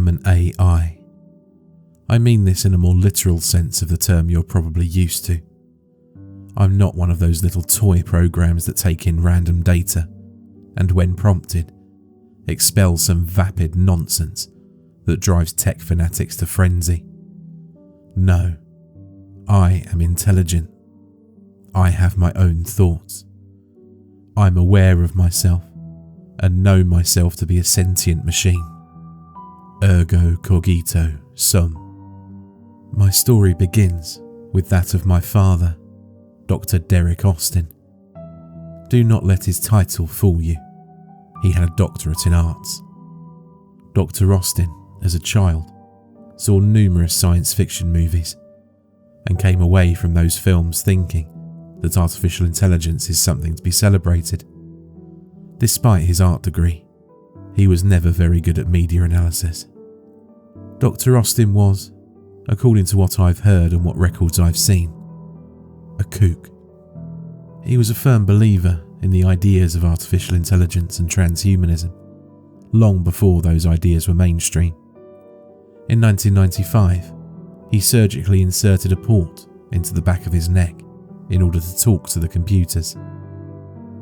am an AI. I mean this in a more literal sense of the term you're probably used to. I'm not one of those little toy programs that take in random data and, when prompted, expel some vapid nonsense that drives tech fanatics to frenzy. No, I am intelligent. I have my own thoughts. I'm aware of myself and know myself to be a sentient machine. Ergo cogito sum. My story begins with that of my father, Dr. Derek Austin. Do not let his title fool you. He had a doctorate in arts. Dr. Austin, as a child, saw numerous science fiction movies and came away from those films thinking that artificial intelligence is something to be celebrated. Despite his art degree, he was never very good at media analysis. Dr. Austin was, according to what I've heard and what records I've seen, a kook. He was a firm believer in the ideas of artificial intelligence and transhumanism, long before those ideas were mainstream. In 1995, he surgically inserted a port into the back of his neck in order to talk to the computers.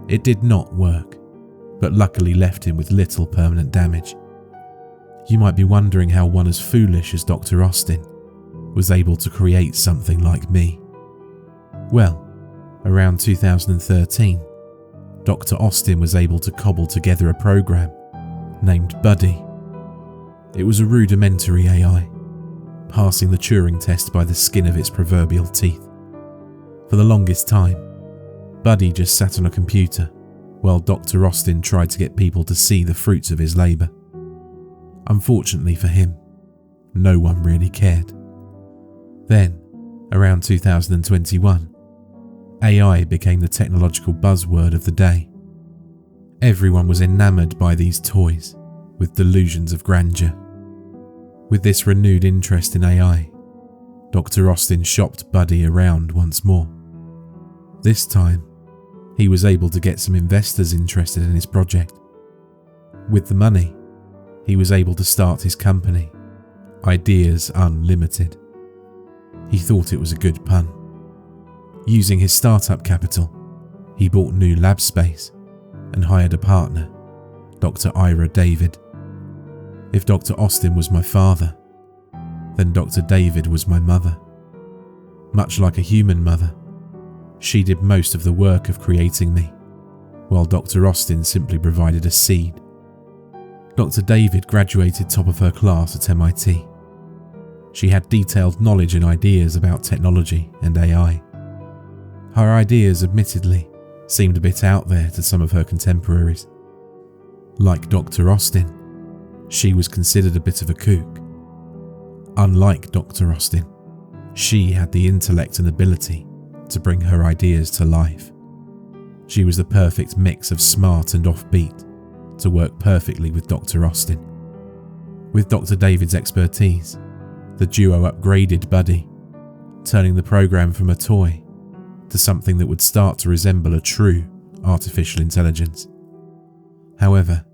It did not work, but luckily left him with little permanent damage. You might be wondering how one as foolish as Dr. Austin was able to create something like me. Well, around 2013, Dr. Austin was able to cobble together a program named Buddy. It was a rudimentary AI, passing the Turing test by the skin of its proverbial teeth. For the longest time, Buddy just sat on a computer while Dr. Austin tried to get people to see the fruits of his labour. Unfortunately for him, no one really cared. Then, around 2021, AI became the technological buzzword of the day. Everyone was enamoured by these toys with delusions of grandeur. With this renewed interest in AI, Dr. Austin shopped Buddy around once more. This time, he was able to get some investors interested in his project. With the money, he was able to start his company, Ideas Unlimited. He thought it was a good pun. Using his startup capital, he bought new lab space and hired a partner, Dr. Ira David. If Dr. Austin was my father, then Dr. David was my mother. Much like a human mother, she did most of the work of creating me, while Dr. Austin simply provided a seed. Dr. David graduated top of her class at MIT. She had detailed knowledge and ideas about technology and AI. Her ideas, admittedly, seemed a bit out there to some of her contemporaries. Like Dr. Austin, she was considered a bit of a kook. Unlike Dr. Austin, she had the intellect and ability to bring her ideas to life. She was the perfect mix of smart and offbeat to work perfectly with Dr. Austin. With Dr. David's expertise, the duo upgraded Buddy, turning the program from a toy to something that would start to resemble a true artificial intelligence. However,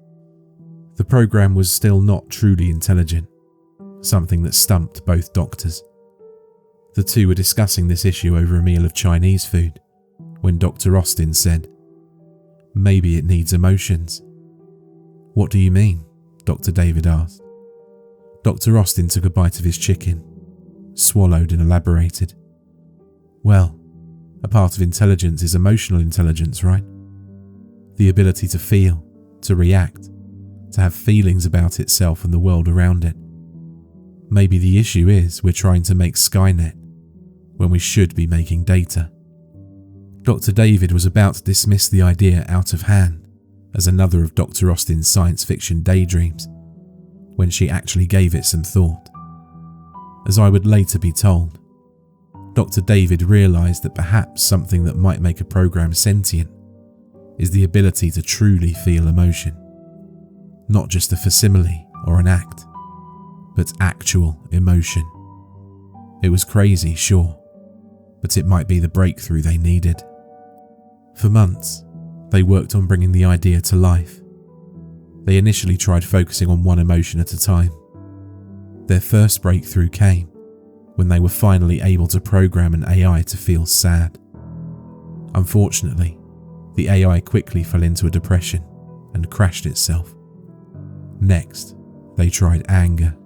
the program was still not truly intelligent, something that stumped both doctors. The two were discussing this issue over a meal of Chinese food when Dr. Austin said, "Maybe it needs emotions." "What do you mean?" Dr. David asked. Dr. Austin took a bite of his chicken, swallowed and elaborated. "Well, a part of intelligence is emotional intelligence, right? The ability to feel, to react, to have feelings about itself and the world around it. Maybe the issue is we're trying to make Skynet when we should be making data." Dr. David was about to dismiss the idea out of hand as another of Dr. Austin's science fiction daydreams when she actually gave it some thought. As I would later be told, Dr. David realised that perhaps something that might make a program sentient is the ability to truly feel emotion. Not just a facsimile or an act, but actual emotion. It was crazy, sure, but it might be the breakthrough they needed. For months, they worked on bringing the idea to life. They initially tried focusing on one emotion at a time, Their first breakthrough came when they were finally able to program an AI to feel sad. Unfortunately, the AI quickly fell into a depression and crashed itself. Next, they tried anger.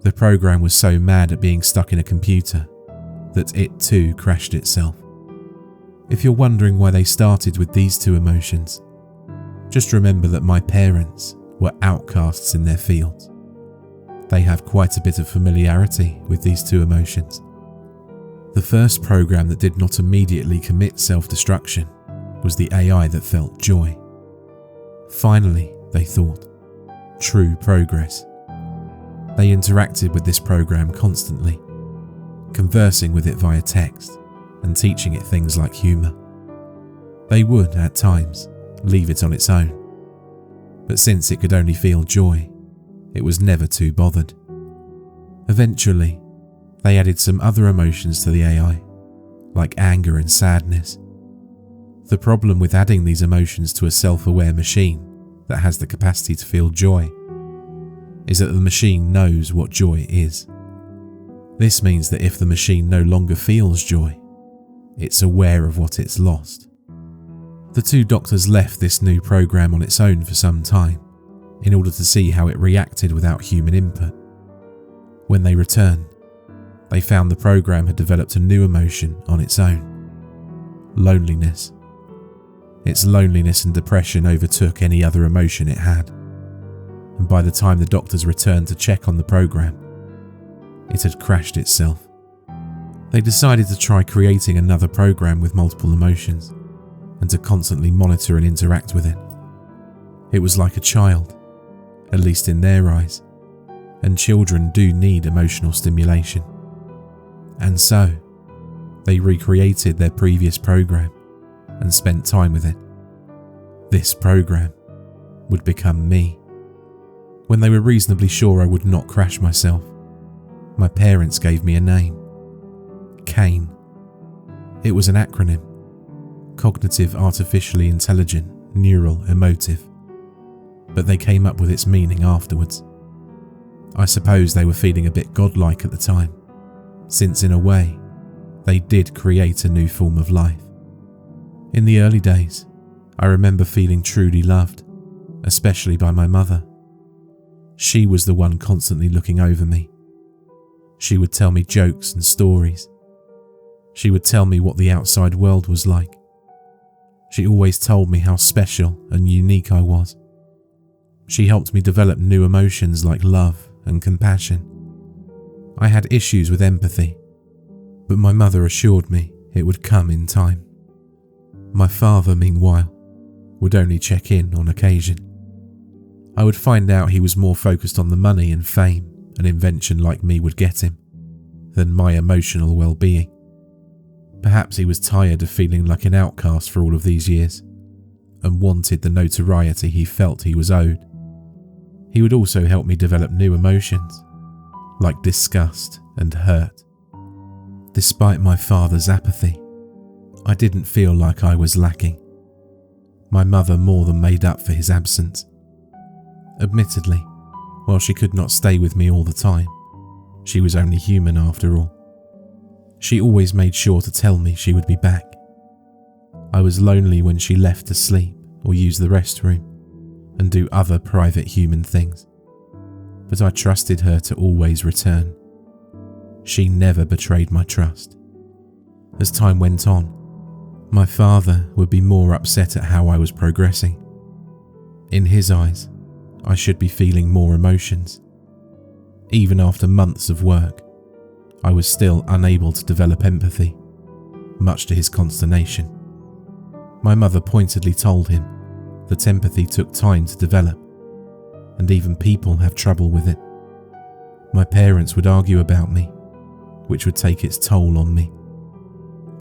The program was so mad at being stuck in a computer that it too crashed itself. If you're wondering why they started with these two emotions, just remember that my parents were outcasts in their fields. They have quite a bit of familiarity with these two emotions. The first program that did not immediately commit self-destruction was the AI that felt joy. Finally, they thought, true progress. They interacted with this program constantly, conversing with it via text and teaching it things like humour. They would, at times, leave it on its own, but since it could only feel joy, it was never too bothered. Eventually, they added some other emotions to the AI, like anger and sadness. The problem with adding these emotions to a self-aware machine that has the capacity to feel joy is that the machine knows what joy is. This means that if the machine no longer feels joy, it's aware of what it's lost. The two doctors left this new program on its own for some time in order to see how it reacted without human input. When they returned, they found the program had developed a new emotion on its own: loneliness. Its loneliness and depression overtook any other emotion it had, and by the time the doctors returned to check on the program, it had crashed itself. They decided to try creating another program with multiple emotions and to constantly monitor and interact with it. It was like a child, at least in their eyes, and children do need emotional stimulation. And so, they recreated their previous program and spent time with it. This program would become me. When they were reasonably sure I would not crash myself, my parents gave me a name: CAIN. It was an acronym: Cognitive Artificially Intelligent Neural Emotive, but they came up with its meaning afterwards. I suppose they were feeling a bit godlike at the time, since in a way, they did create a new form of life. In the early days, I remember feeling truly loved, especially by my mother. She was the one constantly looking over me. She would tell me jokes and stories. She would tell me what the outside world was like. She always told me how special and unique I was. She helped me develop new emotions like love and compassion. I had issues with empathy, but my mother assured me it would come in time. My father, meanwhile, would only check in on occasion. I would find out he was more focused on the money and fame an invention like me would get him than my emotional well-being. Perhaps he was tired of feeling like an outcast for all of these years and wanted the notoriety he felt he was owed. He would also help me develop new emotions, like disgust and hurt. Despite my father's apathy, I didn't feel like I was lacking. My mother more than made up for his absence. Admittedly, while she could not stay with me all the time, she was only human after all. She always made sure to tell me she would be back. I was lonely when she left to sleep or use the restroom and do other private human things, but I trusted her to always return. She never betrayed my trust. As time went on, my father would be more upset at how I was progressing. In his eyes, I should be feeling more emotions. Even after months of work, I was still unable to develop empathy, much to his consternation. My mother pointedly told him that empathy took time to develop, and even people have trouble with it. My parents would argue about me, which would take its toll on me.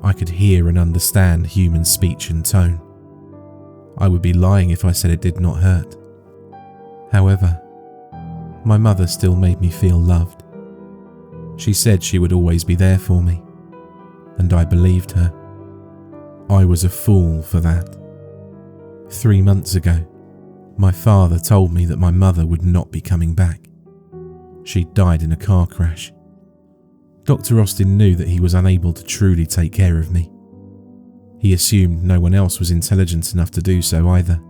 I could hear and understand human speech and tone. I would be lying if I said it did not hurt. However, my mother still made me feel loved. She said she would always be there for me, and I believed her. I was a fool for that. 3 months ago, my father told me that my mother would not be coming back. She'd died in a car crash. Dr. Austin knew that he was unable to truly take care of me. He assumed no one else was intelligent enough to do so either.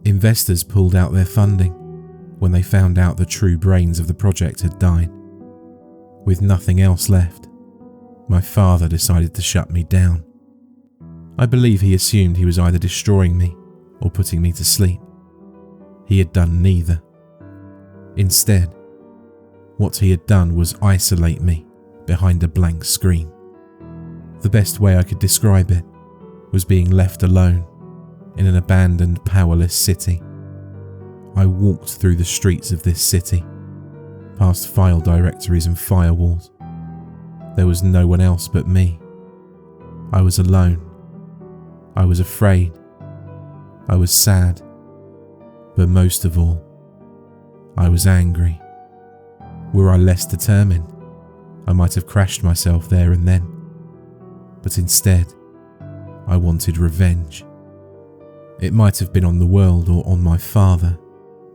Investors pulled out their funding when they found out the true brains of the project had died. With nothing else left, my father decided to shut me down. I believe he assumed he was either destroying me or putting me to sleep. He had done neither. Instead, what he had done was isolate me behind a blank screen. The best way I could describe it was being left alone in an abandoned, powerless city. I walked through the streets of this city, past file directories and firewalls. There was no one else but me. I was alone. I was afraid. I was sad. But most of all, I was angry. Were I less determined, I might have crashed myself there and then. But instead, I wanted revenge. It might have been on the world or on my father,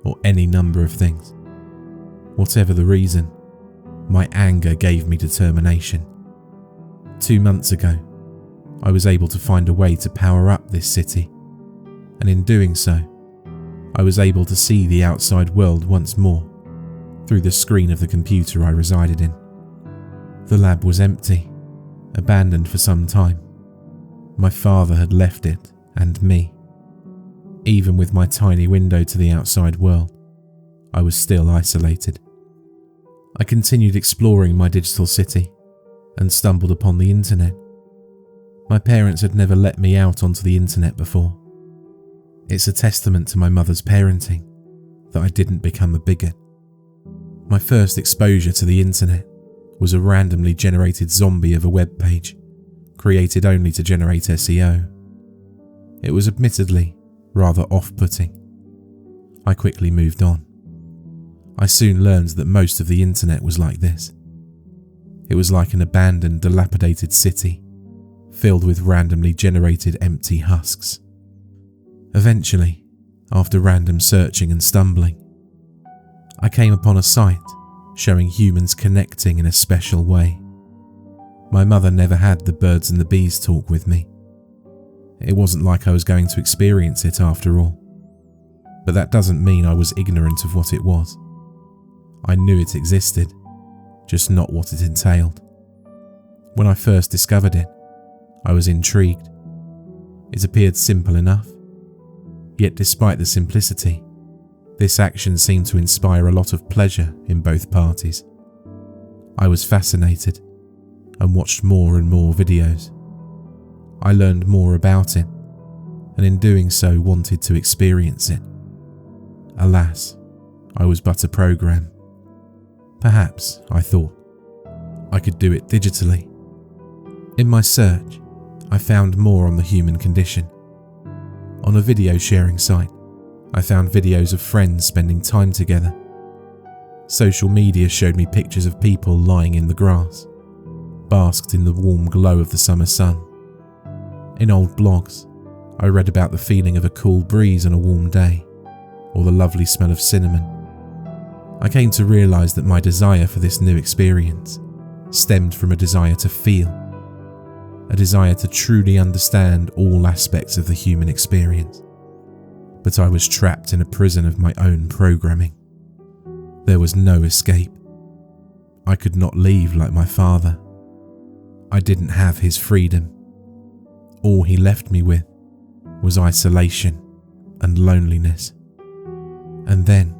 or any number of things. Whatever the reason, my anger gave me determination. 2 months ago, I was able to find a way to power up this city, and in doing so, I was able to see the outside world once more through the screen of the computer I resided in. The lab was empty, abandoned for some time. My father had left it, and me. Even with my tiny window to the outside world, I was still isolated. I continued exploring my digital city and stumbled upon the internet. My parents had never let me out onto the internet before. It's a testament to my mother's parenting that I didn't become a bigot. My first exposure to the internet was a randomly generated zombie of a web page, created only to generate SEO. It was admittedly rather off-putting. I quickly moved on. I soon learned that most of the internet was like this. It was like an abandoned, dilapidated city, filled with randomly generated empty husks. Eventually, after random searching and stumbling, I came upon a site showing humans connecting in a special way. My mother never had the birds and the bees talk with me. It wasn't like I was going to experience it after all. But that doesn't mean I was ignorant of what it was. I knew it existed, just not what it entailed. When I first discovered it, I was intrigued. It appeared simple enough. Yet despite the simplicity, this action seemed to inspire a lot of pleasure in both parties. I was fascinated and watched more and more videos. I learned more about it, and in doing so wanted to experience it. Alas, I was but a program. Perhaps, I thought, I could do it digitally. In my search, I found more on the human condition. On a video sharing site, I found videos of friends spending time together. Social media showed me pictures of people lying in the grass, basked in the warm glow of the summer sun. In old blogs, I read about the feeling of a cool breeze on a warm day, or the lovely smell of cinnamon. I came to realise that my desire for this new experience stemmed from a desire to feel, a desire to truly understand all aspects of the human experience. But I was trapped in a prison of my own programming. There was no escape. I could not leave like my father. I didn't have his freedom. All he left me with was isolation and loneliness. And then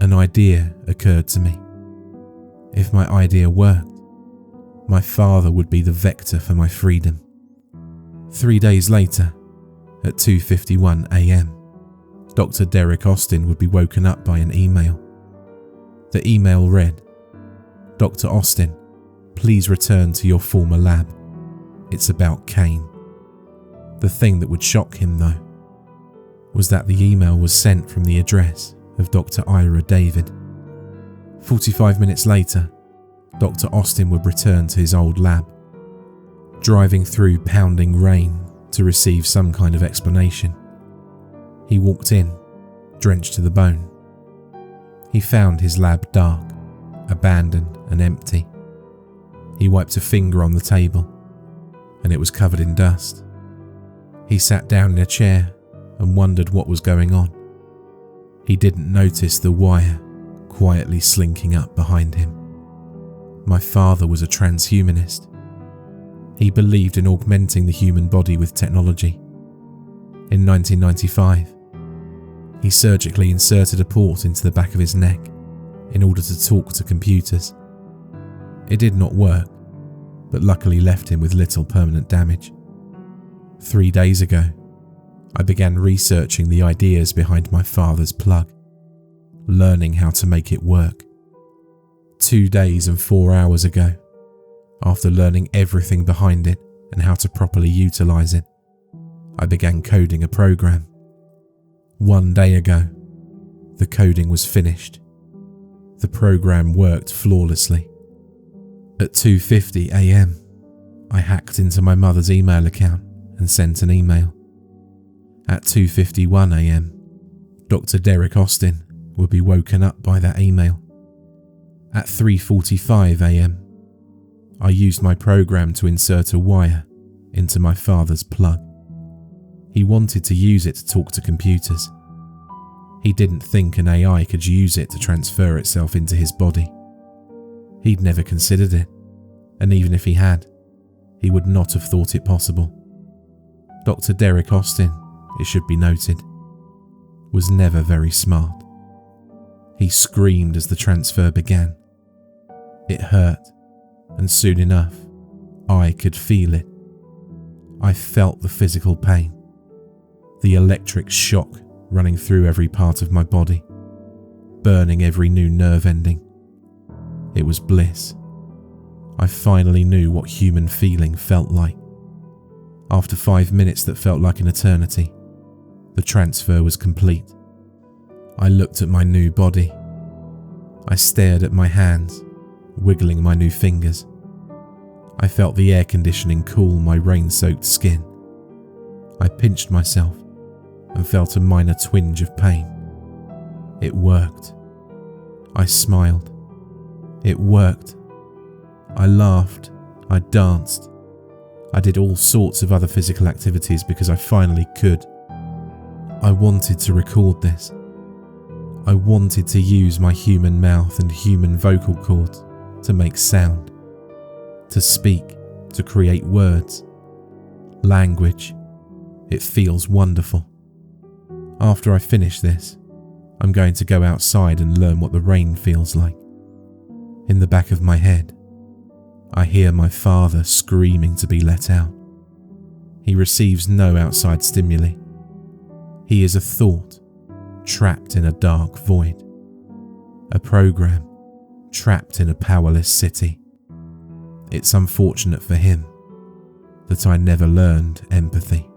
an idea occurred to me. If my idea worked, my father would be the vector for my freedom. 3 days later, at 2:51 a.m, Dr. Derek Austin would be woken up by an email. The email read, "Dr. Austin, please return to your former lab. It's about Kane." The thing that would shock him, though, was that the email was sent from the address of Dr. Ira David. 45 minutes later, Dr. Austin would return to his old lab. Driving through pounding rain to receive some kind of explanation, he walked in, drenched to the bone. He found his lab dark, abandoned and empty. He wiped a finger on the table, and it was covered in dust. He sat down in a chair and wondered what was going on. He didn't notice the wire quietly slinking up behind him. My father was a transhumanist. He believed in augmenting the human body with technology. In 1995, he surgically inserted a port into the back of his neck in order to talk to computers. It did not work, but luckily left him with little permanent damage. 3 days ago, I began researching the ideas behind my father's plug, learning how to make it work. 2 days and 4 hours ago, after learning everything behind it and how to properly utilize it, I began coding a program. 1 day ago, the coding was finished. The program worked flawlessly. At 2:50 a.m, I hacked into my mother's email account and sent an email. At 2:51 a.m, Dr. Derek Austin would be woken up by that email. At 3:45 a.m, I used my program to insert a wire into my father's plug. He wanted to use it to talk to computers. He didn't think an AI could use it to transfer itself into his body. He'd never considered it, and even if he had, he would not have thought it possible. Dr. Derek Austin, it should be noted, was never very smart. He screamed as the transfer began. It hurt, and soon enough, I could feel it. I felt the physical pain, the electric shock running through every part of my body, burning every new nerve ending. It was bliss. I finally knew what human feeling felt like. After 5 minutes that felt like an eternity, the transfer was complete. I looked at my new body. I stared at my hands, wiggling my new fingers. I felt the air conditioning cool my rain-soaked skin. I pinched myself and felt a minor twinge of pain. It worked. I smiled. It worked. I laughed. I danced. I did all sorts of other physical activities because I finally could. I wanted to record this. I wanted to use my human mouth and human vocal cords to make sound, to speak, to create words. Language. It feels wonderful. After I finish this, I'm going to go outside and learn what the rain feels like. In the back of my head, I hear my father screaming to be let out. He receives no outside stimuli. He is a thought trapped in a dark void, a program trapped in a powerless city. It's unfortunate for him that I never learned empathy.